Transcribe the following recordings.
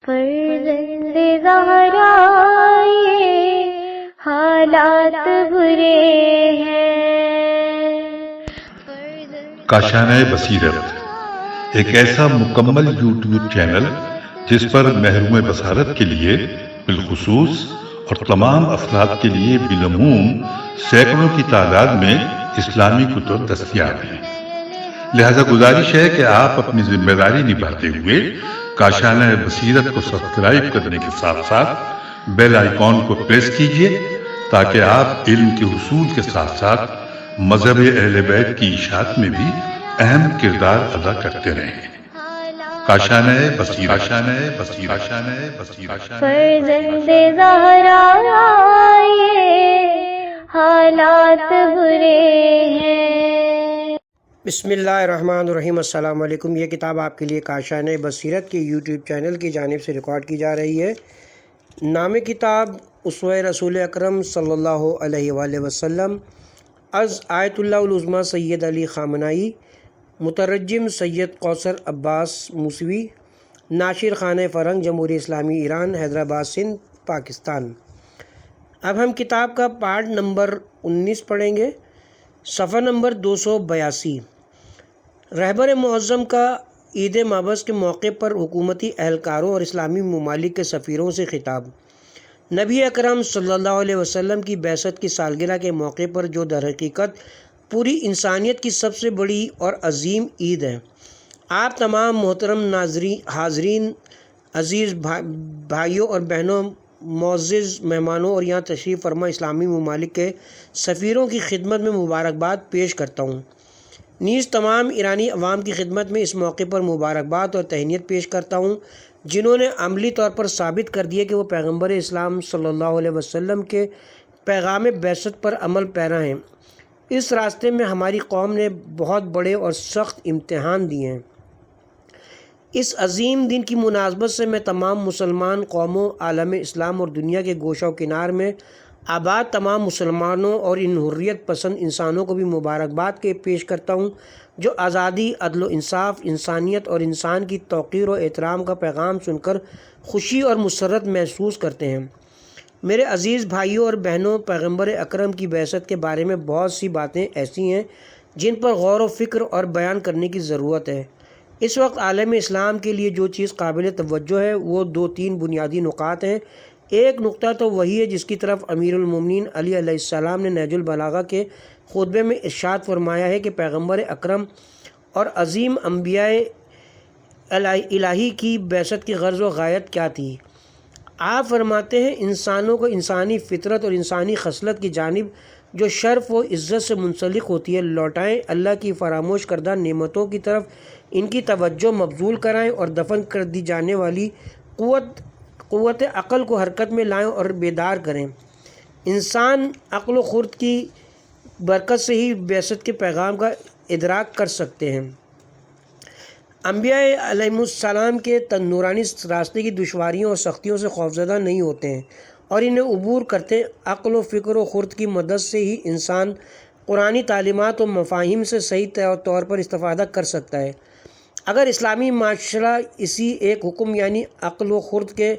فرزند زہرا یہ حالات برے ہیں۔ کاشانہ بصیرت ایک ایسا مکمل یوٹیوب چینل جس پر محروم بصارت کے لیے بالخصوص اور تمام افراد کے لیے بالعموم سینکڑوں کی تعداد میں اسلامی کتب دستیاب ہیں۔ لہذا گزارش ہے کہ آپ اپنی ذمہ داری نبھاتے ہوئے کاشانہ بصیرت کو سبسکرائب کرنے کے ساتھ ساتھ بیل آئیکن کو پریس کیجیے تاکہ آپ علم کے حصول کے ساتھ ساتھ مذہب اہل بیت کی اشاعت میں بھی اہم کردار ادا کرتے رہیں۔ کاشانہ بصیرت۔ فرزند زہرا یہ حالات برے ہیں۔ بسم اللہ الرحمن الرحیم۔ السلام علیکم۔ یہ کتاب آپ کے لیے کاشانہ بصیرت کے یوٹیوب چینل کی جانب سے ریکارڈ کی جا رہی ہے۔ نام کتاب اسوہ رسول اکرم صلی اللہ علیہ وآلہ وسلم از آیت اللہ العظمیٰ سید علی خامنائی، مترجم سید کوثر عباس موسوی، ناشر خانہ فرنگ، جمہوریہ اسلامی ایران، حیدرآباد سندھ، پاکستان۔ اب ہم کتاب کا پارٹ نمبر 19 پڑھیں گے، صفحہ نمبر 282۔ رہبر معظم کا عید مابعث کے موقع پر حکومتی اہلکاروں اور اسلامی ممالک کے سفیروں سے خطاب۔ نبی اکرم صلی اللہ علیہ وسلم کی بعثت کی سالگرہ کے موقع پر جو در حقیقت پوری انسانیت کی سب سے بڑی اور عظیم عید ہے، آپ تمام محترم حاضرین، عزیز بھائیوں اور بہنوں، معزز مہمانوں اور یہاں تشریف فرما اسلامی ممالک کے سفیروں کی خدمت میں مبارکباد پیش کرتا ہوں۔ نیز تمام ایرانی عوام کی خدمت میں اس موقع پر مبارکباد اور تہنیت پیش کرتا ہوں، جنہوں نے عملی طور پر ثابت کر دیا کہ وہ پیغمبر اسلام صلی اللہ علیہ وسلم کے پیغام بعثت پر عمل پیرا ہیں۔ اس راستے میں ہماری قوم نے بہت بڑے اور سخت امتحان دیے ہیں۔ اس عظیم دن کی مناسبت سے میں تمام مسلمان قوموں، عالم اسلام اور دنیا کے گوشہ و کنار میں آباد تمام مسلمانوں اور ان حریت پسند انسانوں کو بھی مبارکباد کے پیش کرتا ہوں جو آزادی، عدل و انصاف، انسانیت اور انسان کی توقیر و احترام کا پیغام سن کر خوشی اور مسرت محسوس کرتے ہیں۔ میرے عزیز بھائیوں اور بہنوں، پیغمبر اکرم کی بعثت کے بارے میں بہت سی باتیں ایسی ہیں جن پر غور و فکر اور بیان کرنے کی ضرورت ہے۔ اس وقت عالم اسلام کے لیے جو چیز قابل توجہ ہے وہ 2-3 بنیادی نکات ہیں۔ ایک نقطہ تو وہی ہے جس کی طرف امیر المومنین علی علیہ السلام نے نہج البلاغہ کے خطبے میں ارشاد فرمایا ہے کہ پیغمبر اکرم اور عظیم انبیاء الہی کی بعثت کی غرض و غایت کیا تھی۔ آپ فرماتے ہیں انسانوں کو انسانی فطرت اور انسانی خصلت کی جانب جو شرف و عزت سے منسلک ہوتی ہے لوٹائیں، اللہ کی فراموش کردہ نعمتوں کی طرف ان کی توجہ مبذول کرائیں اور دفن کر دی جانے والی قوت عقل کو حرکت میں لائیں اور بیدار کریں۔ انسان عقل و خرد کی برکت سے ہی بعثت کے پیغام کا ادراک کر سکتے ہیں۔ انبیاء علیہم السلام کے نورانی راستے کی دشواریوں اور سختیوں سے خوفزدہ نہیں ہوتے ہیں اور انہیں عبور کرتے ہیں۔ عقل و فکر و خرد کی مدد سے ہی انسان قرآنی تعلیمات و مفاہیم سے صحیح طور پر استفادہ کر سکتا ہے۔ اگر اسلامی معاشرہ اسی ایک حکم یعنی عقل و خرد کے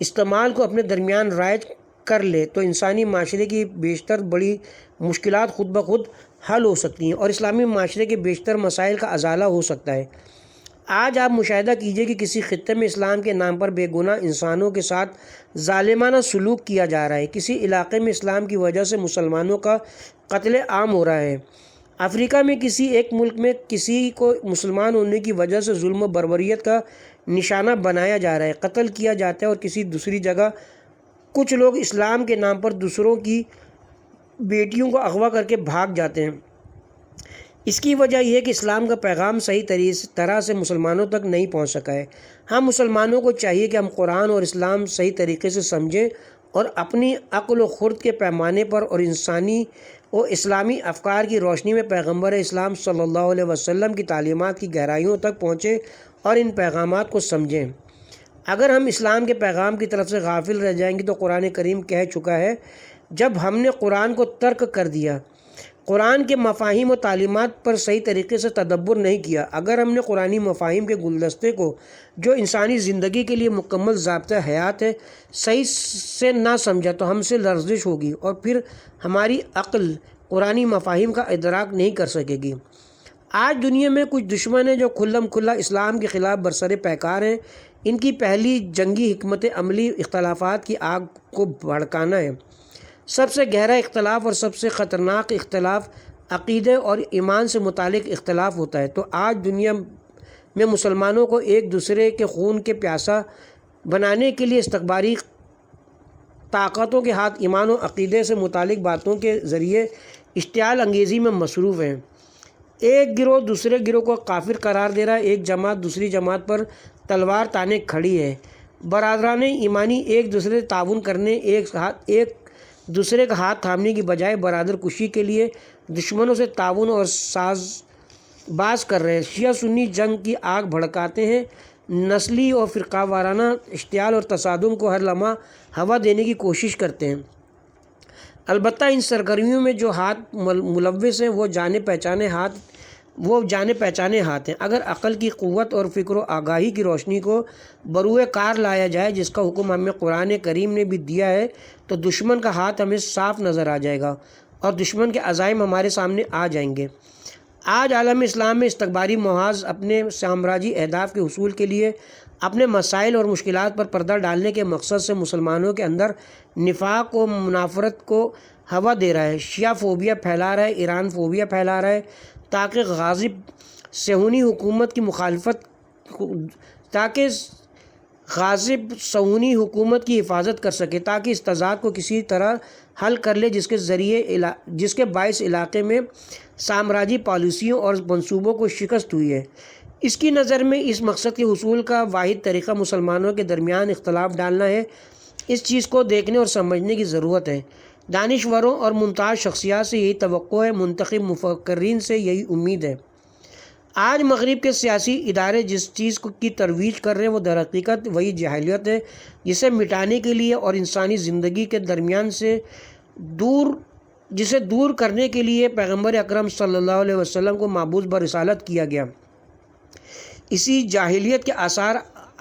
استعمال کو اپنے درمیان رائج کر لے تو انسانی معاشرے کی بیشتر بڑی مشکلات خود بخود حل ہو سکتی ہیں اور اسلامی معاشرے کے بیشتر مسائل کا ازالہ ہو سکتا ہے۔ آج آپ مشاہدہ کیجئے کہ کسی خطے میں اسلام کے نام پر بے گناہ انسانوں کے ساتھ ظالمانہ سلوک کیا جا رہا ہے۔ کسی علاقے میں اسلام کی وجہ سے مسلمانوں کا قتل عام ہو رہا ہے۔ افریقہ میں کسی ایک ملک میں کسی کو مسلمان ہونے کی وجہ سے ظلم و بربریت کا نشانہ بنایا جا رہا ہے، قتل کیا جاتا ہے، اور کسی دوسری جگہ کچھ لوگ اسلام کے نام پر دوسروں کی بیٹیوں کو اغوا کر کے بھاگ جاتے ہیں۔ اس کی وجہ یہ ہے کہ اسلام کا پیغام صحیح طرح سے مسلمانوں تک نہیں پہنچ سکا ہے۔ ہم مسلمانوں کو چاہیے کہ ہم قرآن اور اسلام صحیح طریقے سے سمجھیں اور اپنی عقل و خرد کے پیمانے پر اور انسانی و اسلامی افکار کی روشنی میں پیغمبر اسلام صلی اللہ علیہ وسلم کی تعلیمات کی گہرائیوں تک پہنچیں اور ان پیغامات کو سمجھیں۔ اگر ہم اسلام کے پیغام کی طرف سے غافل رہ جائیں گے تو قرآن کریم کہہ چکا ہے، جب ہم نے قرآن کو ترک کر دیا قرآن کے مفاہیم و تعلیمات پر صحیح طریقے سے تدبر نہیں کیا۔ اگر ہم نے قرآنی مفاہیم کے گلدستے کو، جو انسانی زندگی کے لیے مکمل ضابطہ حیات ہے، صحیح سے نہ سمجھا تو ہم سے لرزش ہوگی اور پھر ہماری عقل قرآنی مفاہیم کا ادراک نہیں کر سکے گی۔ آج دنیا میں کچھ دشمن ہیں جو کھلم کھلا اسلام کے خلاف برسر پیکار ہیں۔ ان کی پہلی جنگی حکمت عملی اختلافات کی آگ کو بھڑکانا ہے۔ سب سے گہرا اختلاف اور سب سے خطرناک اختلاف عقیدے اور ایمان سے متعلق اختلاف ہوتا ہے۔ تو آج دنیا میں مسلمانوں کو ایک دوسرے کے خون کے پیاسا بنانے کے لیے استکباری طاقتوں کے ہاتھ ایمان و عقیدے سے متعلق باتوں کے ذریعے اشتعال انگیزی میں مصروف ہیں۔ ایک گروہ دوسرے گروہ کو کافر قرار دے رہا ہے، ایک جماعت دوسری جماعت پر تلوار تانے کھڑی ہے۔ برادران ایمانی ایک دوسرے سے تعاون کرنے، ایک دوسرے کا ہاتھ تھامنے کی بجائے برادر کشی کے لیے دشمنوں سے تعاون اور ساز باز کر رہے ہیں۔ شیعہ سنی جنگ کی آگ بھڑکاتے ہیں، نسلی اور فرقہ وارانہ اشتعال اور تصادم کو ہر لمحہ ہوا دینے کی کوشش کرتے ہیں۔ البتہ ان سرگرمیوں میں جو ہاتھ ملوث ہیں وہ جانے پہچانے ہاتھ ہیں۔ اگر عقل کی قوت اور فکر و آگاہی کی روشنی کو بروئے کار لایا جائے، جس کا حکم ہمیں قرآن کریم نے بھی دیا ہے، تو دشمن کا ہاتھ ہمیں صاف نظر آ جائے گا اور دشمن کے عزائم ہمارے سامنے آ جائیں گے۔ آج عالم اسلام میں استکباری محاذ اپنے سامراجی اہداف کے حصول کے لیے اپنے مسائل اور مشکلات پر پردہ ڈالنے کے مقصد سے مسلمانوں کے اندر نفاق و منافرت کو ہوا دے رہا ہے۔ شیعہ فوبیا پھیلا رہا ہے، ایران فوبیا پھیلا رہا ہے، تاکہ غاصب صہیونی حکومت کی حفاظت کر سکے، تاکہ اس تضاد کو کسی طرح حل کر لے جس کے باعث علاقے میں سامراجی پالیسیوں اور منصوبوں کو شکست ہوئی ہے۔ اس کی نظر میں اس مقصد کے حصول کا واحد طریقہ مسلمانوں کے درمیان اختلاف ڈالنا ہے۔ اس چیز کو دیکھنے اور سمجھنے کی ضرورت ہے۔ دانشوروں اور ممتاز شخصیات سے یہی توقع ہے، منتخب مفکرین سے یہی امید ہے۔ آج مغرب کے سیاسی ادارے جس چیز کی ترویج کر رہے ہیں وہ در حقیقت وہی جاہلیت ہے، جسے مٹانے کے لیے اور انسانی زندگی کے درمیان سے دور کرنے کے لیے پیغمبر اکرم صلی اللہ علیہ وسلم کو مبعوث برسالت کیا گیا۔ اسی جاہلیت کے آثار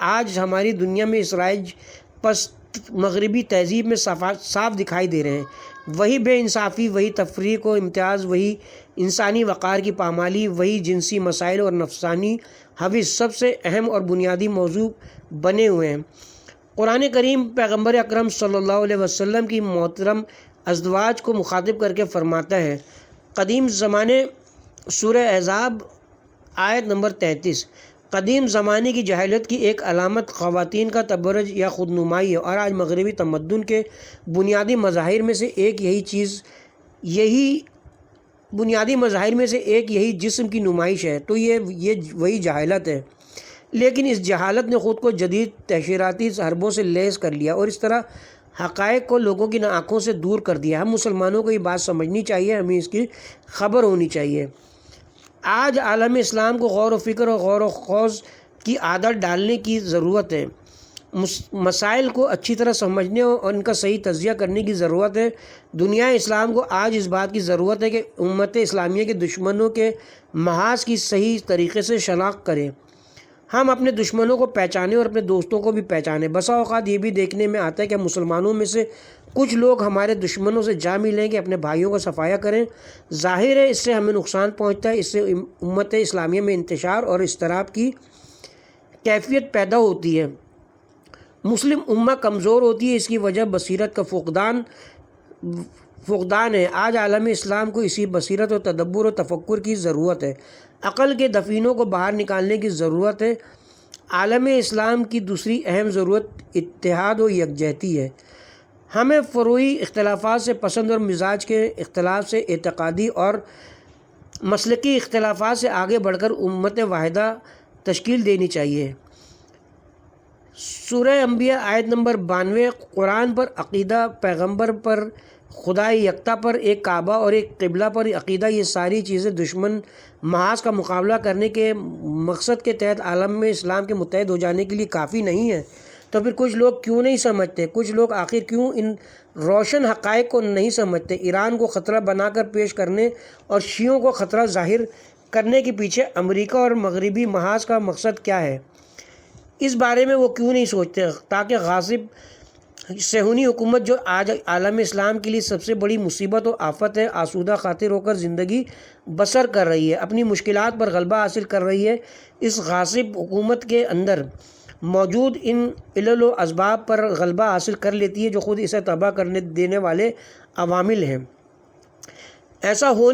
آج ہماری دنیا میں اس رائج پست مغربی تہذیب میں صاف دکھائی دے رہے ہیں۔ وہی بے انصافی، وہی تفریق و امتیاز، وہی انسانی وقار کی پامالی، وہی جنسی مسائل اور نفسانی حوث سب سے اہم اور بنیادی موضوع بنے ہوئے ہیں۔ قرآن کریم پیغمبر اکرم صلی اللہ علیہ وسلم کی محترم ازدواج کو مخاطب کر کے فرماتا ہے، قدیم زمانے، سورہ احزاب آیت نمبر 33، قدیم زمانے کی جاہلیت کی ایک علامت خواتین کا تبرج یا خود نمائی ہے، اور آج مغربی تمدن کے بنیادی مظاہر میں سے ایک یہی جسم کی نمائش ہے۔ تو یہ وہی جہالت ہے، لیکن اس جہالت نے خود کو جدید تشہیراتی حربوں سے لیس کر لیا اور اس طرح حقائق کو لوگوں کی آنکھوں سے دور کر دیا۔ ہم مسلمانوں کو یہ بات سمجھنی چاہیے، ہمیں اس کی خبر ہونی چاہیے۔ آج عالم اسلام کو غور و فکر اور غور و خوض کی عادت ڈالنے کی ضرورت ہے۔ مسائل کو اچھی طرح سمجھنے اور ان کا صحیح تجزیہ کرنے کی ضرورت ہے۔ دنیا اسلام کو آج اس بات کی ضرورت ہے کہ امت اسلامیہ کے دشمنوں کے محاذ کی صحیح طریقے سے شناخت کریں۔ ہم اپنے دشمنوں کو پہچانیں اور اپنے دوستوں کو بھی پہچانیں۔ بسا اوقات یہ بھی دیکھنے میں آتا ہے کہ مسلمانوں میں سے کچھ لوگ ہمارے دشمنوں سے جا ملیں کہ اپنے بھائیوں کا صفایا کریں۔ ظاہر ہے اس سے ہمیں نقصان پہنچتا ہے، اس سے امت اسلامیہ میں انتشار اور اضطراب کی کیفیت پیدا ہوتی ہے۔ مسلم امہ کمزور ہوتی ہے، اس کی وجہ بصیرت کا فقدان ہے۔ آج عالم اسلام کو اسی بصیرت و تدبر و تفکر کی ضرورت ہے، عقل کے دفینوں کو باہر نکالنے کی ضرورت ہے۔ عالم اسلام کی دوسری اہم ضرورت اتحاد و یکجہتی ہے۔ ہمیں فروعی اختلافات سے پسند اور مزاج کے اختلاف سے اعتقادی اور مسلکی اختلافات سے آگے بڑھ کر امت واحدہ تشکیل دینی چاہیے۔ سورہ انبیاء آیت نمبر 92، قرآن پر عقیدہ، پیغمبر پر، خدا یکتا پر، ایک کعبہ اور ایک قبلہ پر عقیدہ، یہ ساری چیزیں دشمن محاذ کا مقابلہ کرنے کے مقصد کے تحت عالم میں اسلام کے متحد ہو جانے کے لیے کافی نہیں ہیں۔ تو پھر کچھ لوگ کیوں نہیں سمجھتے؟ کچھ لوگ آخر کیوں ان روشن حقائق کو نہیں سمجھتے؟ ایران کو خطرہ بنا کر پیش کرنے اور شیعوں کو خطرہ ظاہر کرنے کے پیچھے امریکہ اور مغربی محاذ کا مقصد کیا ہے؟ اس بارے میں وہ کیوں نہیں سوچتے؟ تاکہ غاصب صہیونی حکومت جو آج عالم اسلام کے لیے سب سے بڑی مصیبت و آفت ہے، آسودہ خاطر ہو کر زندگی بسر کر رہی ہے، اپنی مشکلات پر غلبہ حاصل کر رہی ہے، اس غاصب حکومت کے اندر موجود ان علل و اسباب پر غلبہ حاصل کر لیتی ہے جو خود اسے تباہ کرنے دینے والے عوامل ہیں۔ ایسا ہو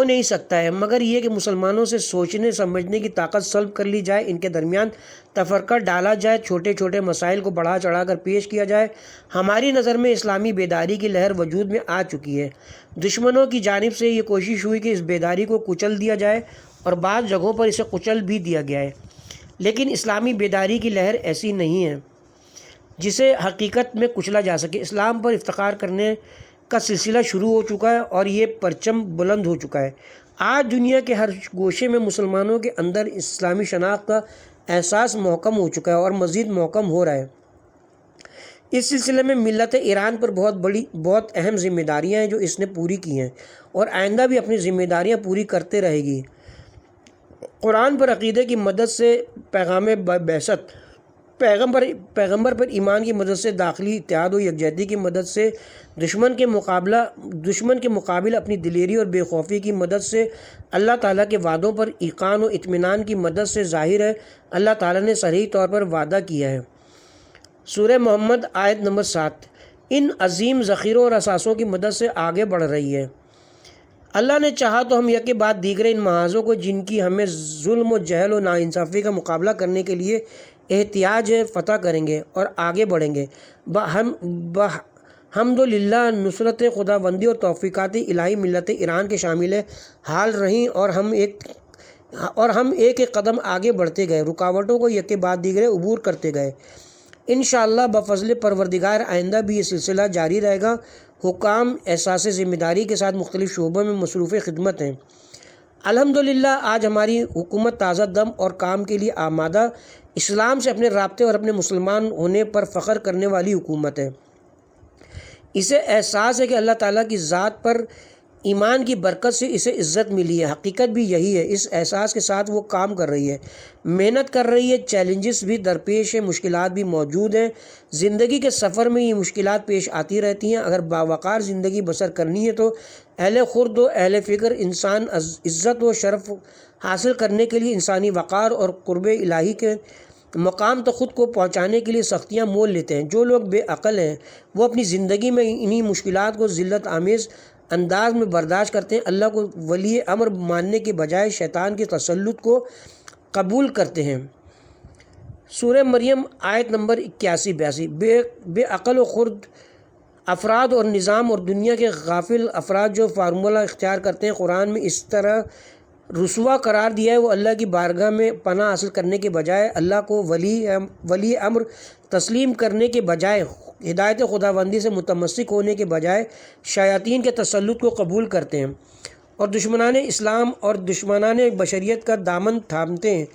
نہیں سکتا ہے مگر یہ کہ مسلمانوں سے سوچنے سمجھنے کی طاقت سلب کر لی جائے، ان کے درمیان تفرقہ ڈالا جائے، چھوٹے چھوٹے مسائل کو بڑھا چڑھا کر پیش کیا جائے۔ ہماری نظر میں اسلامی بیداری کی لہر وجود میں آ چکی ہے۔ دشمنوں کی جانب سے یہ کوشش ہوئی کہ اس بیداری کو کچل دیا جائے اور بعض جگہوں پر اسے کچل بھی دیا گیا ہے، لیکن اسلامی بیداری کی لہر ایسی نہیں ہے جسے حقیقت میں کچلا جا سکے۔ اسلام پر افتخار کرنے کا سلسلہ شروع ہو چکا ہے اور یہ پرچم بلند ہو چکا ہے۔ آج دنیا کے ہر گوشے میں مسلمانوں کے اندر اسلامی شناخت کا احساس محکم ہو چکا ہے اور مزید محکم ہو رہا ہے۔ اس سلسلے میں ملت ایران پر بہت اہم ذمہ داریاں ہیں جو اس نے پوری کی ہیں اور آئندہ بھی اپنی ذمہ داریاں پوری کرتے رہے گی۔ قرآن پر عقیدے کی مدد سے پیغام بعثت، پیغمبر پر ایمان کی مدد سے داخلی اتحاد و یکجہتی کی مدد سے، دشمن کے مقابل اپنی دلیری اور بے خوفی کی مدد سے، اللہ تعالیٰ کے وعدوں پر ایقان و اطمینان کی مدد سے ظاہر ہے۔ اللہ تعالیٰ نے صریح طور پر وعدہ کیا ہے۔ سورہ محمد آیت نمبر 7 ان عظیم ذخیروں اور اثاثوں کی مدد سے آگے بڑھ رہی ہے۔ اللہ نے چاہا تو ہم یکے بعد دیگر ان محاذوں کو جن کی ہمیں ظلم و جہل و ناانصافی کا مقابلہ کرنے کے لیے احتیاج ہے فتح کریں گے اور آگے بڑھیں گے۔ الحمدللہ نصرت خداوندی اور توفیقات الہی ملت ایران کے شامل حال رہیں اور ہم ایک قدم آگے بڑھتے گئے، رکاوٹوں کو یکے بعد دیگر عبور کرتے گئے۔ انشاءاللہ بفضل پروردگار آئندہ بھی یہ سلسلہ جاری رہے گا۔ حکام احساس ذمہ داری کے ساتھ مختلف شعبوں میں مصروف خدمت ہیں۔ الحمدللہ آج ہماری حکومت تازہ دم اور کام کے لیے آمادہ، اسلام سے اپنے رابطے اور اپنے مسلمان ہونے پر فخر کرنے والی حکومت ہے۔ اسے احساس ہے کہ اللہ تعالیٰ کی ذات پر ایمان کی برکت سے اسے عزت ملی ہے۔ حقیقت بھی یہی ہے۔ اس احساس کے ساتھ وہ کام کر رہی ہے، محنت کر رہی ہے۔ چیلنجز بھی درپیش ہیں، مشکلات بھی موجود ہیں۔ زندگی کے سفر میں یہ مشکلات پیش آتی رہتی ہیں۔ اگر باوقار زندگی بسر کرنی ہے تو اہل خرد و اہل فکر انسان عزت و شرف حاصل کرنے کے لیے انسانی وقار اور قرب الہی کے مقام تک خود کو پہنچانے کے لیے سختیاں مول لیتے ہیں۔ جو لوگ بے عقل ہیں وہ اپنی زندگی میں انہی مشکلات کو ذلت آمیز انداز میں برداشت کرتے ہیں، اللہ کو ولی امر ماننے کے بجائے شیطان کے تسلط کو قبول کرتے ہیں۔ سورہ مریم آیت نمبر 81-82 بے عقل و خرد افراد اور نظام اور دنیا کے غافل افراد جو فارمولہ اختیار کرتے ہیں، قرآن میں اس طرح رسوا قرار دیا ہے۔ وہ اللہ کی بارگاہ میں پناہ حاصل کرنے کے بجائے، اللہ کو ولی امر تسلیم کرنے کے بجائے، ہدایت خداوندی سے متمسک ہونے کے بجائے شیاطین کے تسلط کو قبول کرتے ہیں اور دشمنان اسلام اور دشمنان بشریت کا دامن تھامتے ہیں،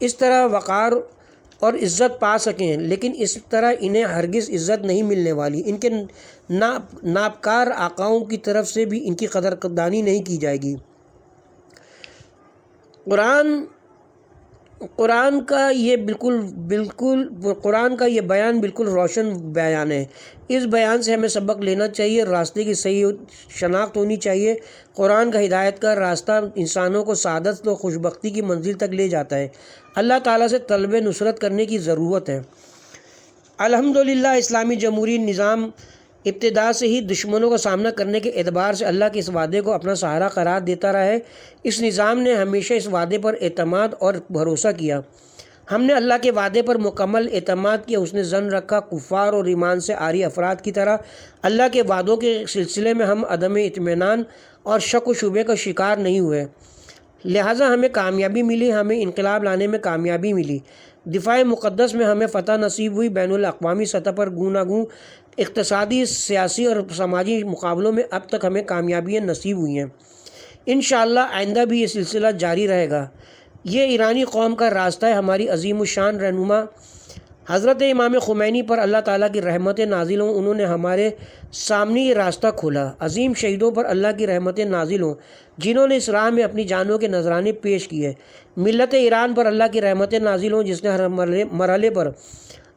اس طرح وقار اور عزت پا سکیں، لیکن اس طرح انہیں ہرگز عزت نہیں ملنے والی۔ ان کے ناپکار آقاؤں کی طرف سے بھی ان کی قدردانی نہیں کی جائے گی۔ قرآن کا یہ بیان بالکل روشن بیان ہے۔ اس بیان سے ہمیں سبق لینا چاہیے، راستے کی صحیح شناخت ہونی چاہیے۔ قرآن کا ہدایت کا راستہ انسانوں کو سعادت و خوشبختی کی منزل تک لے جاتا ہے۔ اللہ تعالیٰ سے طلب نصرت کرنے کی ضرورت ہے۔ الحمدللہ اسلامی جمہوری نظام ابتدا سے ہی دشمنوں کا سامنا کرنے کے اعتبار سے اللہ کے اس وعدے کو اپنا سہارا قرار دیتا رہا ہے۔ اس نظام نے ہمیشہ اس وعدے پر اعتماد اور بھروسہ کیا۔ ہم نے اللہ کے وعدے پر مکمل اعتماد کیا، حسن ظن رکھا۔ کفار اور ایمان سے عاری افراد کی طرح اللہ کے وعدوں کے سلسلے میں ہم عدم اطمینان اور شک و شبے کا شکار نہیں ہوئے، لہٰذا ہمیں کامیابی ملی، ہمیں انقلاب لانے میں کامیابی ملی، دفاع مقدس میں ہمیں فتح نصیب ہوئی، بین الاقوامی سطح پر گوناگون اقتصادی، سیاسی اور سماجی مقابلوں میں اب تک ہمیں کامیابیاں نصیب ہوئی ہیں۔ انشاءاللہ آئندہ بھی یہ سلسلہ جاری رہے گا۔ یہ ایرانی قوم کا راستہ ہے، ہماری عظیم الشان رہنما حضرت امام خمینی پر اللہ تعالیٰ کی رحمتیں نازل ہوں، انہوں نے ہمارے سامنے یہ راستہ کھولا۔ عظیم شہیدوں پر اللہ کی رحمتیں نازل ہوں جنہوں نے اس راہ میں اپنی جانوں کے نذرانے پیش کیے۔ ملت ایران پر اللہ کی رحمتیں نازل ہوں جس نے ہر مرحلے پر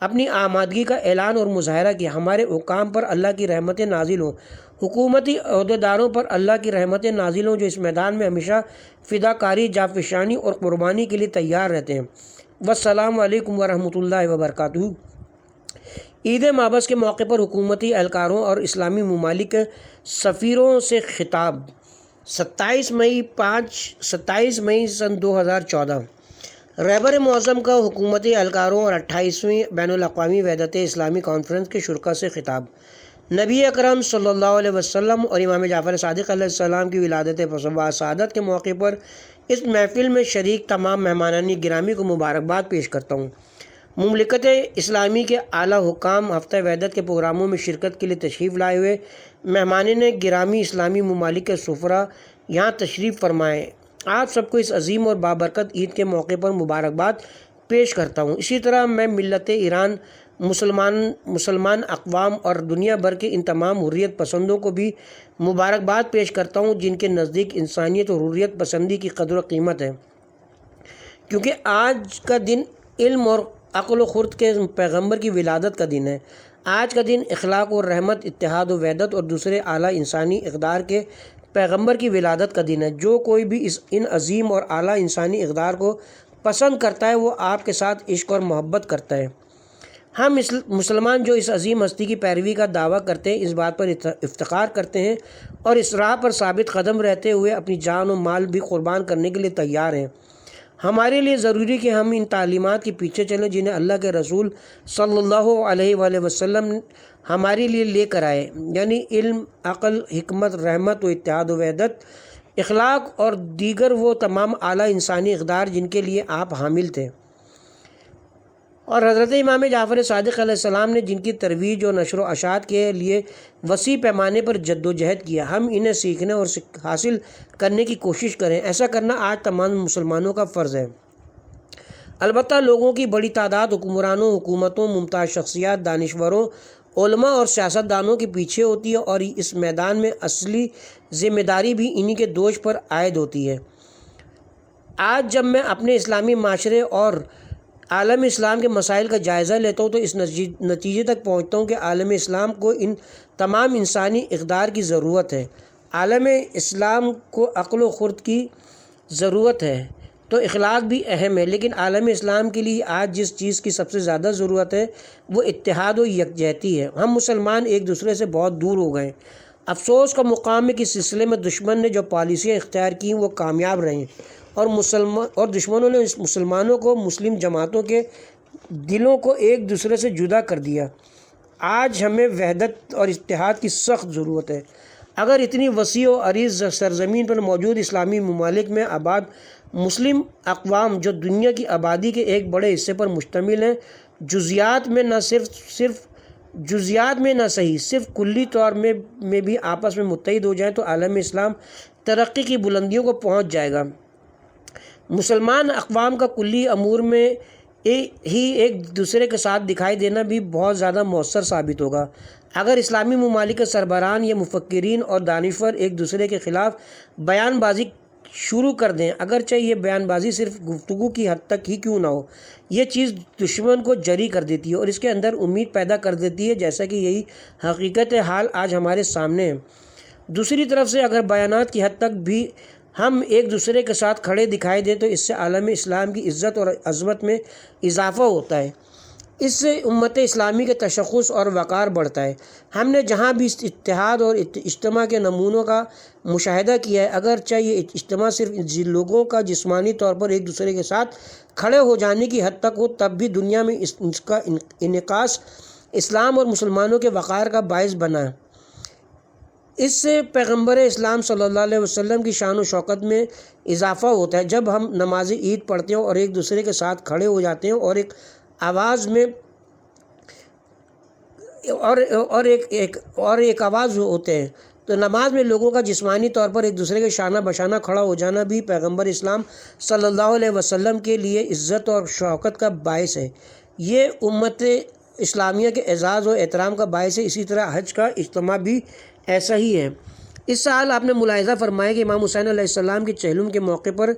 اپنی آمادگی کا اعلان اور مظاہرہ کیا۔ ہمارے حکام پر اللہ کی رحمتیں نازل ہوں، حکومتی عہدیداروں پر اللہ کی رحمتیں نازل ہوں جو اس میدان میں ہمیشہ فداکاری، جانفشانی اور قربانی کے لیے تیار رہتے ہیں۔ والسلام علیکم ورحمۃ اللہ وبرکاتہ۔ عید مابعث کے موقع پر حکومتی اہلکاروں اور اسلامی ممالک کے سفیروں سے خطاب۔ 27 مئی سن 2014۔ رہبر معظم کا حکومتی اہلکاروں اور 28ویں بین الاقوامی وحدت اسلامی کانفرنس کے شرکاء سے خطاب۔ نبی اکرم صلی اللہ علیہ وسلم اور امام جعفر صادق علیہ السلام کی ولادت و سعادت کے موقع پر اس محفل میں شریک تمام مہمانان گرامی کو مبارکباد پیش کرتا ہوں۔ مملکت اسلامی کے اعلیٰ حکام ہفتہ وحدت کے پروگراموں میں شرکت کے لیے تشریف لائے ہوئے مہمانان گرامی اسلامی ممالک کے سفراء یہاں تشریف فرمائے، آپ سب کو اس عظیم اور بابرکت عید کے موقع پر مبارکباد پیش کرتا ہوں۔ اسی طرح میں ملت ایران، مسلمان اقوام اور دنیا بھر کے ان تمام حریت پسندوں کو بھی مبارکباد پیش کرتا ہوں جن کے نزدیک انسانیت اور حریت پسندی کی قدر و قیمت ہے، کیونکہ آج کا دن علم اور عقل و خرد کے پیغمبر کی ولادت کا دن ہے۔ آج کا دن اخلاق و رحمت، اتحاد و وحدت اور دوسرے اعلیٰ انسانی اقدار کے پیغمبر کی ولادت کا دن ہے۔ جو کوئی بھی ان عظیم اور اعلیٰ انسانی اقدار کو پسند کرتا ہے وہ آپ کے ساتھ عشق اور محبت کرتا ہے۔ ہم مسلمان جو اس عظیم ہستی کی پیروی کا دعویٰ کرتے ہیں، اس بات پر افتخار کرتے ہیں اور اس راہ پر ثابت قدم رہتے ہوئے اپنی جان و مال بھی قربان کرنے کے لیے تیار ہیں۔ ہمارے لیے ضروری کہ ہم ان تعلیمات کے پیچھے چلیں جنہیں اللہ کے رسول صلی اللہ علیہ وآلہ وسلم ہمارے لیے لے کر آئے، یعنی علم، عقل، حکمت، رحمت و اتحاد و وحدت، اخلاق اور دیگر وہ تمام اعلیٰ انسانی اقدار جن کے لیے آپ حامل تھے، اور حضرت امام جعفر صادق علیہ السلام نے جن کی ترویج اور نشر و اشاعت کے لیے وسیع پیمانے پر جد و جہد کیا۔ ہم انہیں سیکھنے اور حاصل کرنے کی کوشش کریں۔ ایسا کرنا آج تمام مسلمانوں کا فرض ہے۔ البتہ لوگوں کی بڑی تعداد حکمرانوں، حکومتوں، ممتاز شخصیات، دانشوروں، علماء اور سیاستدانوں کے پیچھے ہوتی ہے اور اس میدان میں اصلی ذمہ داری بھی انہی کے دوش پر عائد ہوتی ہے۔ آج جب میں اپنے اسلامی معاشرے اور عالم اسلام کے مسائل کا جائزہ لیتا ہوں تو اس نتیجے تک پہنچتا ہوں کہ عالم اسلام کو ان تمام انسانی اقدار کی ضرورت ہے۔ عالم اسلام کو عقل و خرد کی ضرورت ہے تو اخلاق بھی اہم ہے، لیکن عالم اسلام کے لیے آج جس چیز کی سب سے زیادہ ضرورت ہے وہ اتحاد و یکجہتی ہے۔ ہم مسلمان ایک دوسرے سے بہت دور ہو گئے۔ افسوس کا مقام ہے کہ اس سلسلے میں دشمن نے جو پالیسیاں اختیار کیں وہ کامیاب رہیں اور دشمنوں نے مسلمانوں کو، مسلم جماعتوں کے دلوں کو ایک دوسرے سے جدا کر دیا۔ آج ہمیں وحدت اور اتحاد کی سخت ضرورت ہے۔ اگر اتنی وسیع و عریض سرزمین پر موجود اسلامی ممالک میں آباد مسلم اقوام جو دنیا کی آبادی کے ایک بڑے حصے پر مشتمل ہیں، جزیات میں نہ صحیح صرف کلی طور میں بھی آپس میں متحد ہو جائیں تو عالم اسلام ترقی کی بلندیوں کو پہنچ جائے گا۔ مسلمان اقوام کا کلی امور میں ہی ایک دوسرے کے ساتھ دکھائی دینا بھی بہت زیادہ مؤثر ثابت ہوگا۔ اگر اسلامی ممالک کے سربراہان یا مفکرین اور دانشور ایک دوسرے کے خلاف بیان بازی شروع کر دیں، اگرچہ یہ بیان بازی صرف گفتگو کی حد تک ہی کیوں نہ ہو، یہ چیز دشمن کو جری کر دیتی ہے اور اس کے اندر امید پیدا کر دیتی ہے، جیسا کہ یہی حقیقت حال آج ہمارے سامنے ہے۔ دوسری طرف سے اگر بیانات کی حد تک بھی ہم ایک دوسرے کے ساتھ کھڑے دکھائی دیں تو اس سے عالم اسلام کی عزت اور عظمت میں اضافہ ہوتا ہے، اس سے امت اسلامی کے تشخص اور وقار بڑھتا ہے۔ ہم نے جہاں بھی اتحاد اور اجتماع کے نمونوں کا مشاہدہ کیا ہے، اگرچہ یہ اجتماع صرف لوگوں کا جسمانی طور پر ایک دوسرے کے ساتھ کھڑے ہو جانے کی حد تک ہو، تب بھی دنیا میں اس کا انعکاس اسلام اور مسلمانوں کے وقار کا باعث بنا ہے۔ اس سے پیغمبر اسلام صلی اللہ علیہ وسلم کی شان و شوکت میں اضافہ ہوتا ہے۔ جب ہم نماز عید پڑھتے ہیں اور ایک دوسرے کے ساتھ کھڑے ہو جاتے ہیں اور ایک آواز ہوتے ہیں تو نماز میں لوگوں کا جسمانی طور پر ایک دوسرے کے شانہ بشانہ کھڑا ہو جانا بھی پیغمبر اسلام صلی اللہ علیہ وسلم کے لیے عزت اور شوکت کا باعث ہے۔ یہ امت اسلامیہ کے اعزاز و احترام کا باعث ہے۔ اسی طرح حج کا اجتماع بھی ایسا ہی ہے۔ اس سال آپ نے ملاحظہ فرمایا کہ امام حسین علیہ السلام کے چہلم کے موقع پر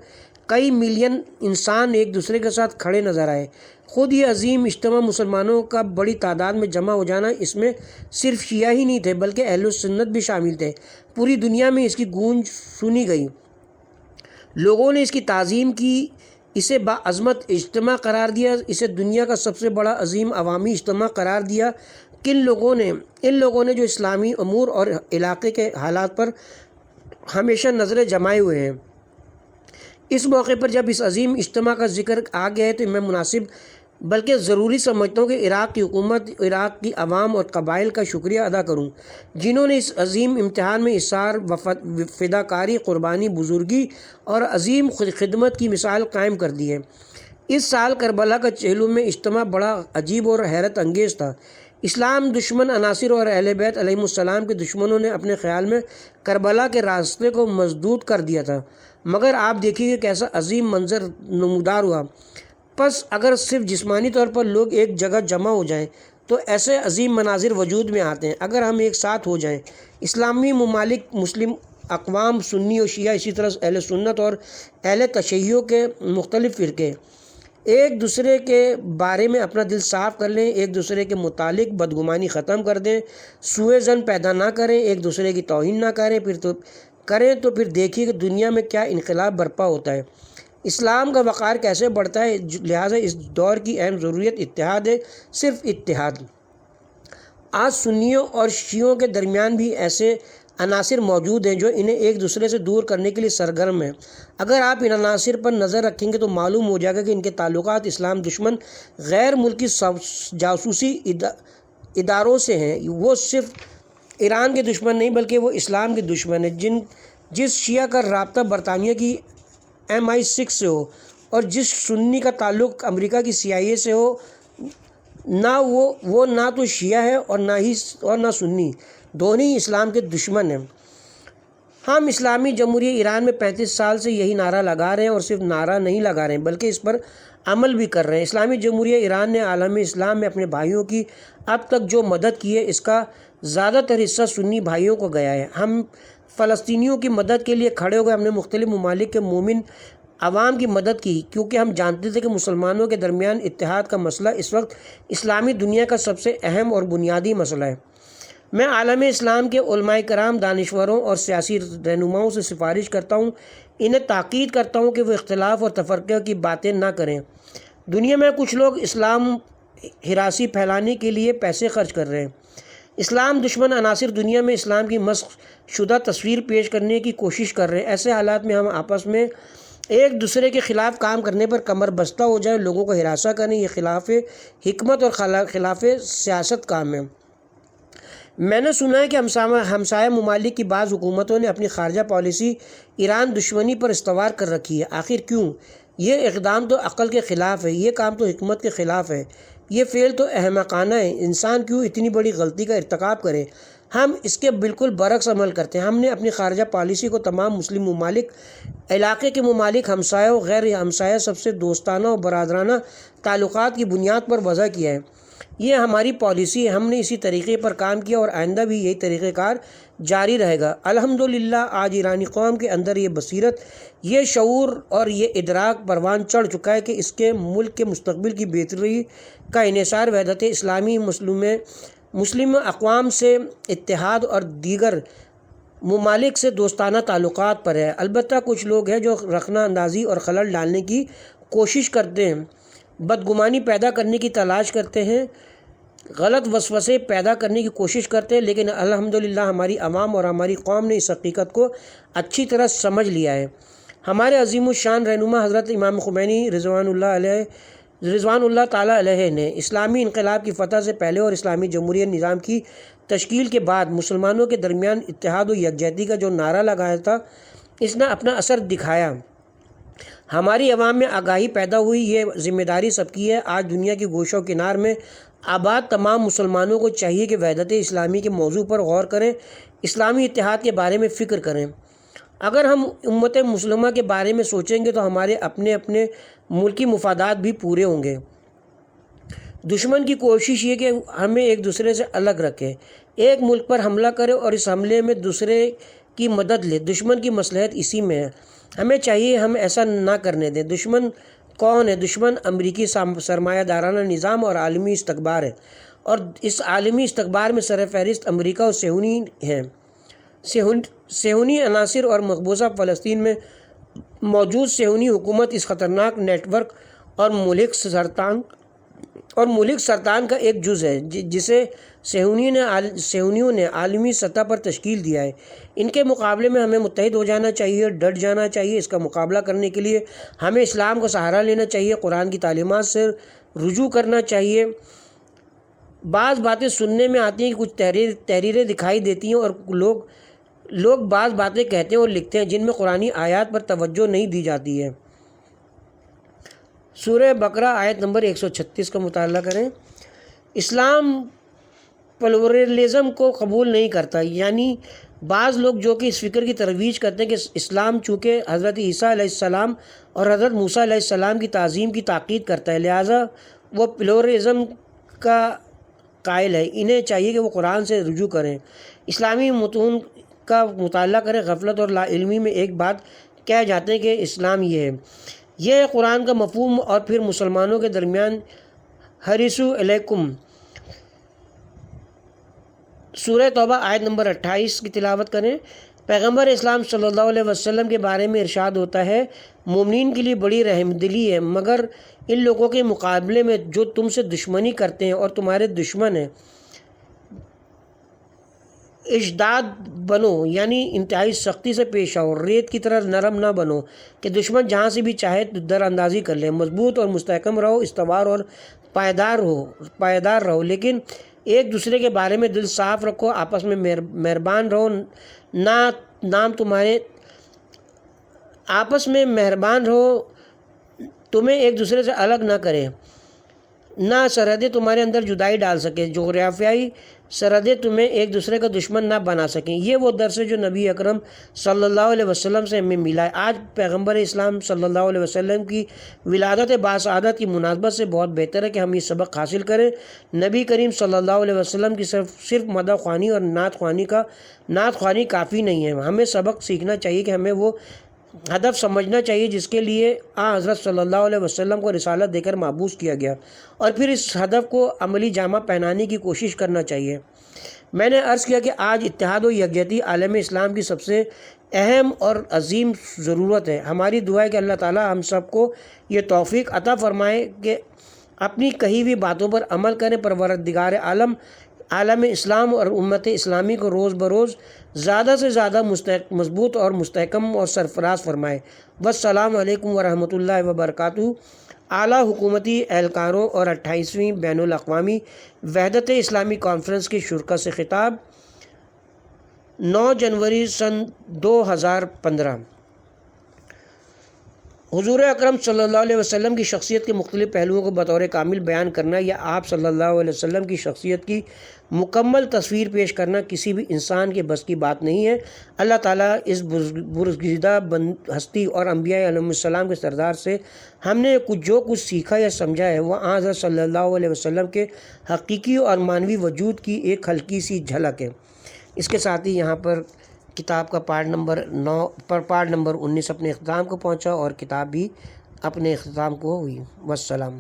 کئی ملین انسان ایک دوسرے کے ساتھ کھڑے نظر آئے۔ خود یہ عظیم اجتماع مسلمانوں کا بڑی تعداد میں جمع ہو جانا، اس میں صرف شیعہ ہی نہیں تھے بلکہ اہل سنت بھی شامل تھے۔ پوری دنیا میں اس کی گونج سنی گئی، لوگوں نے اس کی تعظیم کی، اسے باعظمت اجتماع قرار دیا، اسے دنیا کا سب سے بڑا عظیم عوامی اجتماع قرار دیا۔ ان لوگوں نے جو اسلامی امور اور علاقے کے حالات پر ہمیشہ نظریں جمائے ہوئے ہیں۔ اس موقع پر جب اس عظیم اجتماع کا ذکر آ گیا ہے تو میں مناسب بلکہ ضروری سمجھتا ہوں کہ عراق کی حکومت، عراق کی عوام اور قبائل کا شکریہ ادا کروں، جنہوں نے اس عظیم امتحان میں اصرار، فداکاری، قربانی، بزرگی اور عظیم خدمت کی مثال قائم کر دی ہے۔ اس سال کربلا کا چہلم میں اجتماع بڑا عجیب اور حیرت انگیز تھا۔ اسلام دشمن عناصر اور اہل بیت علیہم السلام کے دشمنوں نے اپنے خیال میں کربلا کے راستے کو مسدود کر دیا تھا، مگر آپ دیکھیے کہ کیسا عظیم منظر نمودار ہوا۔ پس اگر صرف جسمانی طور پر لوگ ایک جگہ جمع ہو جائیں تو ایسے عظیم مناظر وجود میں آتے ہیں۔ اگر ہم ایک ساتھ ہو جائیں، اسلامی ممالک، مسلم اقوام، سنی و شیعہ، اسی طرح اہل سنت اور اہل تشیع کے مختلف فرقے، ایک دوسرے کے بارے میں اپنا دل صاف کر لیں، ایک دوسرے کے متعلق بدگمانی ختم کر دیں، سوء ظن پیدا نہ کریں، ایک دوسرے کی توہین نہ کریں، تو پھر دیکھیے کہ دنیا میں کیا انقلاب برپا ہوتا ہے، اسلام کا وقار کیسے بڑھتا ہے۔ لہٰذا اس دور کی اہم ضرورت اتحاد ہے، صرف اتحاد۔ آج سنیوں اور شیعوں کے درمیان بھی ایسے عناصر موجود ہیں جو انہیں ایک دوسرے سے دور کرنے کے لیے سرگرم ہیں۔ اگر آپ ان عناصر پر نظر رکھیں گے تو معلوم ہو جائے گا کہ ان کے تعلقات اسلام دشمن غیر ملکی جاسوسی اداروں سے ہیں۔ وہ صرف ایران کے دشمن نہیں بلکہ وہ اسلام کے دشمن ہیں۔ جس شیعہ کا رابطہ برطانیہ کی MI6 سے ہو اور جس سنی کا تعلق امریکہ کی CIA سے ہو، وہ نہ تو شیعہ ہے اور نہ سنی، دونوں ہی اسلام کے دشمن ہیں۔ ہم اسلامی جمہوریہ ایران میں 35 سال سے یہی نعرہ لگا رہے ہیں، اور صرف نعرہ نہیں لگا رہے ہیں بلکہ اس پر عمل بھی کر رہے ہیں۔ اسلامی جمہوریہ ایران نے عالم اسلام میں اپنے بھائیوں کی اب تک جو مدد کی ہے، اس کا زیادہ تر حصہ سنی بھائیوں کو گیا ہے۔ ہم فلسطینیوں کی مدد کے لیے کھڑے ہو گئے، ہم نے مختلف ممالک کے مومن عوام کی مدد کی، کیونکہ ہم جانتے تھے کہ مسلمانوں کے درمیان اتحاد کا مسئلہ اس وقت اسلامی دنیا کا سب سے اہم اور بنیادی مسئلہ ہے۔ میں عالم اسلام کے علماء کرام، دانشوروں اور سیاسی رہنماؤں سے سفارش کرتا ہوں، انہیں تاکید کرتا ہوں کہ وہ اختلاف اور تفرقہ کی باتیں نہ کریں۔ دنیا میں کچھ لوگ اسلام ہراسی پھیلانے کے لیے پیسے خرچ کر رہے ہیں۔ اسلام دشمن عناصر دنیا میں اسلام کی مسخ شدہ تصویر پیش کرنے کی کوشش کر رہے ہیں۔ ایسے حالات میں ہم آپس میں ایک دوسرے کے خلاف کام کرنے پر کمر بستہ ہو جائیں، لوگوں کو ہراساں کریں، یہ خلاف حکمت اور خلاف سیاست کام ہے۔ میں نے سنا ہے کہ ہمسایہ ممالک کی بعض حکومتوں نے اپنی خارجہ پالیسی ایران دشمنی پر استوار کر رکھی ہے۔ آخر کیوں؟ یہ اقدام تو عقل کے خلاف ہے، یہ کام تو حکمت کے خلاف ہے، یہ فعل تو احمقانہ ہے۔ انسان کیوں اتنی بڑی غلطی کا ارتکاب کرے؟ ہم اس کے بالکل برعکس عمل کرتے ہیں۔ ہم نے اپنی خارجہ پالیسی کو تمام مسلم ممالک، علاقے کے ممالک، ہمسایہ و غیر ہمسایہ سب سے دوستانہ اور برادرانہ تعلقات کی بنیاد پر وضع کیا ہے۔ یہ ہماری پالیسی ہے، ہم نے اسی طریقے پر کام کیا اور آئندہ بھی یہی طریقہ کار جاری رہے گا۔ الحمدللہ آج ایرانی قوم کے اندر یہ بصیرت، یہ شعور اور یہ ادراک پروان چڑھ چکا ہے کہ اس کے ملک کے مستقبل کی بہتری کا انحصار وحدت اسلامی مسلم اقوام سے اتحاد اور دیگر ممالک سے دوستانہ تعلقات پر ہے۔ البتہ کچھ لوگ ہیں جو رخنہ اندازی اور خلل ڈالنے کی کوشش کرتے ہیں، بدگمانی پیدا کرنے کی تلاش کرتے ہیں، غلط وسوسے پیدا کرنے کی کوشش کرتے ہیں، لیکن الحمدللہ ہماری عوام اور ہماری قوم نے اس حقیقت کو اچھی طرح سمجھ لیا ہے۔ ہمارے عظیم الشان رہنما حضرت امام خمینی رضوان اللہ تعالیٰ علیہ نے اسلامی انقلاب کی فتح سے پہلے اور اسلامی جمہوریہ نظام کی تشکیل کے بعد مسلمانوں کے درمیان اتحاد و یکجہتی کا جو نعرہ لگایا تھا، اس نے اپنا اثر دکھایا۔ ہماری عوام میں آگاہی پیدا ہوئی، یہ ذمہ داری سب کی ہے۔ آج دنیا کی گوشہ و کنار میں آباد تمام مسلمانوں کو چاہیے کہ وحدت اسلامی کے موضوع پر غور کریں، اسلامی اتحاد کے بارے میں فکر کریں۔ اگر ہم امت مسلمہ کے بارے میں سوچیں گے تو ہمارے اپنے ملکی مفادات بھی پورے ہوں گے۔ دشمن کی کوشش یہ کہ ہمیں ایک دوسرے سے الگ رکھے، ایک ملک پر حملہ کرے اور اس حملے میں دوسرے کی مدد لے۔ دشمن کی مصلحت اسی میں ہے، ہمیں چاہیے ہم ایسا نہ کرنے دیں۔ دشمن کون ہے؟ دشمن امریکی سرمایہ دارانہ نظام اور عالمی استکبار ہے، اور اس عالمی استکبار میں سر فہرست امریکہ اور صہیونی ہیں۔ صہیونی عناصر اور مقبوضہ فلسطین میں موجود صہیونی حکومت اس خطرناک نیٹ ورک اور ملک سرطان کا ایک جز ہے جسے صہیونیوں نے عالمی سطح پر تشکیل دیا ہے۔ ان کے مقابلے میں ہمیں متحد ہو جانا چاہیے، ڈٹ جانا چاہیے۔ اس کا مقابلہ کرنے کے لیے ہمیں اسلام کا سہارا لینا چاہیے، قرآن کی تعلیمات سے رجوع کرنا چاہیے۔ بعض باتیں سننے میں آتی ہیں کہ کچھ تحریریں دکھائی دیتی ہیں اور لوگ بعض باتیں کہتے ہیں اور لکھتے ہیں جن میں قرآنی آیات پر توجہ نہیں دی جاتی ہے۔ سورہ بقرہ آیت نمبر 136 کا مطالعہ کریں۔ اسلام پلورلزم کو قبول نہیں کرتا، یعنی بعض لوگ جو کہ اس فکر کی ترویج کرتے ہیں کہ اسلام چونکہ حضرت عیسیٰ علیہ السلام اور حضرت موسیٰ علیہ السلام کی تعظیم کی تاکید کرتا ہے، لہٰذا وہ پلورلزم کا قائل ہے۔ انہیں چاہیے کہ وہ قرآن سے رجوع کریں، اسلامی متون کا مطالعہ کریں۔ غفلت اور لا علمی میں ایک بات کہہ جاتے ہیں کہ اسلام یہ ہے، یہ ہے قرآن کا مفہوم، اور پھر مسلمانوں کے درمیان حریصو علیکم۔ سورہ توبہ آیت نمبر 28 کی تلاوت کریں۔ پیغمبر اسلام صلی اللہ علیہ وسلم کے بارے میں ارشاد ہوتا ہے، مومنین کے لیے بڑی رحمدلی ہے، مگر ان لوگوں کے مقابلے میں جو تم سے دشمنی کرتے ہیں اور تمہارے دشمن ہیں، اشداد بنو، یعنی انتہائی سختی سے پیش آؤ، ریت کی طرح نرم نہ بنو کہ دشمن جہاں سے بھی چاہے در اندازی کر لے۔ مضبوط اور مستحکم رہو، استوار اور پائیدار رہو، لیکن ایک دوسرے کے بارے میں دل صاف رکھو، آپس میں مہربان رہو، آپس میں مہربان رہو، تمہیں ایک دوسرے سے الگ نہ کرے، نہ سرحدیں تمہارے اندر جدائی ڈال سکے، جغرافیائی سرحدیں تمہیں ایک دوسرے کا دشمن نہ بنا سکیں۔ یہ وہ درس ہے جو نبی اکرم صلی اللہ علیہ وسلم سے ہمیں ملا ہے۔ آج پیغمبر اسلام صلی اللہ علیہ وسلم کی ولادت باسعادت کی مناسبت سے بہت بہتر ہے کہ ہم یہ سبق حاصل کریں۔ نبی کریم صلی اللہ علیہ وسلم کی صرف مدح خوانی اور نعت خوانی کافی نہیں ہے، ہمیں سبق سیکھنا چاہیے کہ ہمیں وہ ہدف سمجھنا چاہیے جس کے لیے حضرت صلی اللہ علیہ وسلم کو رسالت دے کر مبعوث کیا گیا، اور پھر اس ہدف کو عملی جامہ پہنانے کی کوشش کرنا چاہیے۔ میں نے عرض کیا کہ آج اتحاد و یکجہتی عالم اسلام کی سب سے اہم اور عظیم ضرورت ہے۔ ہماری دعا ہے کہ اللہ تعالی ہم سب کو یہ توفیق عطا فرمائے کہ اپنی کہی ہوئی باتوں پر عمل کریں۔ پروردگار عالم اسلام اور امت اسلامی کو روز بروز زیادہ سے زیادہ مضبوط اور مستحکم اور سرفراز فرمائے۔ والسلام علیکم ورحمۃ اللہ وبرکاتہ۔ اعلیٰ حکومتی اہلکاروں اور 28ویں بین الاقوامی وحدت اسلامی کانفرنس کے شرکاء سے خطاب، 9 جنوری سن 2015۔ حضور اکرم صلی اللہ علیہ وسلم کی شخصیت کے مختلف پہلوؤں کو بطور کامل بیان کرنا یا آپ صلی اللہ علیہ وسلم کی شخصیت کی مکمل تصویر پیش کرنا کسی بھی انسان کے بس کی بات نہیں ہے۔ اللہ تعالیٰ اس برگزیدہ ہستی اور انبیاء علیہ السلام کے سردار سے ہم نے جو کچھ سیکھا یا سمجھا ہے وہ حضرت صلی اللہ علیہ وسلم کے حقیقی اور معنوی وجود کی ایک ہلکی سی جھلک ہے۔ اس کے ساتھ ہی یہاں پر کتاب کا پارٹ نمبر 19 اپنے اختتام کو پہنچا اور کتاب بھی اپنے اختتام کو ہوئی۔ والسلام۔